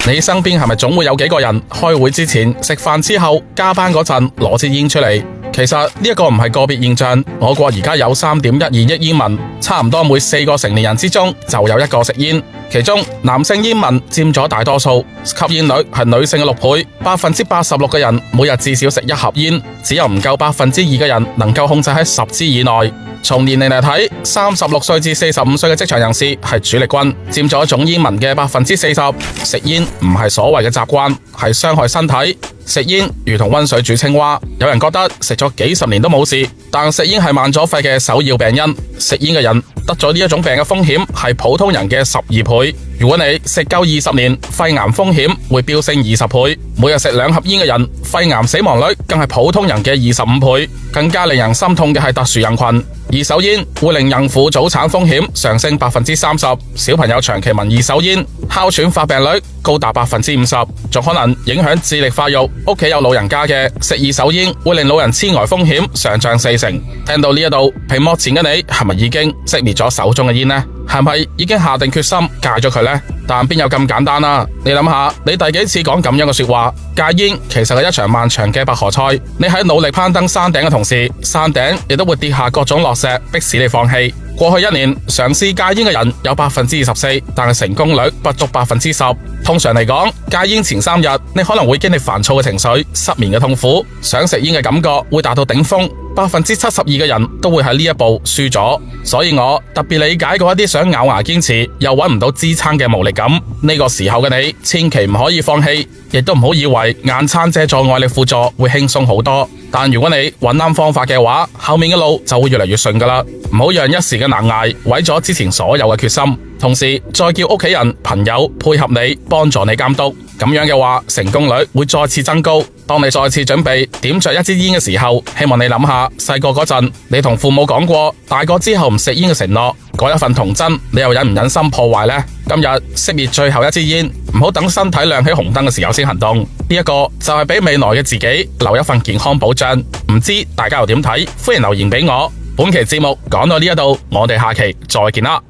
你身邊係咪總會有幾個人開會之前、食飯之後、加班嗰陣攞支煙出嚟？其實呢一個唔係個別現象，我國而家有3.12億煙民，差唔多每4個成年人之中就有1個食煙，其中男性煙民佔咗大多數，吸煙率係女性嘅6倍，86%嘅人每日至少食1盒煙，只有唔夠2%嘅人能夠控制喺10支以內。從年齡嚟睇，36歲至45歲嘅職場人士係主力軍，佔咗總煙民嘅40%。食煙唔係所謂嘅習慣，係傷害身體。食煙如同溫水煮青蛙，有人覺得食咗幾十年都冇事，但食煙係慢阻肺嘅首要病因。食煙嘅人得咗呢一種病嘅風險係普通人嘅12倍。如果你食夠20年，肺癌風險會飆升20倍。每日食2盒煙嘅人，肺癌死亡率更係普通人嘅25倍。更加令人心痛嘅係特殊人群，二手煙會令孕婦早產風險上升30%，小朋友長期聞二手煙，哮喘發病率高達50%，仲可能影響智力發育。屋企有老人家嘅，食二手煙會令老人痴呆風險上漲40%。聽到呢一度，屏幕前嘅你係咪已經熄滅咗手中嘅煙呢？係咪已經下定決心戒咗佢呢？但邊有咁簡單啊？你諗下，你第幾次講咁樣嘅說話？戒煙其實係一場漫長嘅拔河賽，你喺努力攀登山頂嘅同時，山頂亦都會跌下各種落石，迫使你放棄。過去1年嘗試戒煙嘅人有24%，但係成功率不足10%。通常嚟講，戒煙前3日，你可能會經歷煩躁嘅情緒、失眠嘅痛苦，想食煙嘅感覺會達到頂峰。72%嘅人都會喺呢一步輸咗，所以我特別理解嗰一啲想咬牙堅持又揾唔到支撐嘅無力感。呢個時候嘅你，千祈唔可以放棄，亦都唔好以為硬撐借助外力輔助會輕鬆好多。但如果你揾啱方法嘅話，後面嘅路就會越嚟越順噶啦。唔好讓一時嘅難捱毀咗之前所有嘅決心，同時再叫屋企人、朋友配合你，幫助你監督。咁樣嘅話，成功率會再次增高。當你再次準備點着一支煙嘅時候，希望你諗下細個嗰陣，你同父母講過大個之後唔食煙嘅承諾，嗰一份童真，你又忍唔忍心破壞呢？今日熄滅最後一支煙，唔好等身體亮起紅燈嘅時候先行動。呢一個就係俾未來嘅自己留一份健康保障。唔知大家又點睇？歡迎留言俾我。本期節目講到呢一度，我哋下期再見啦。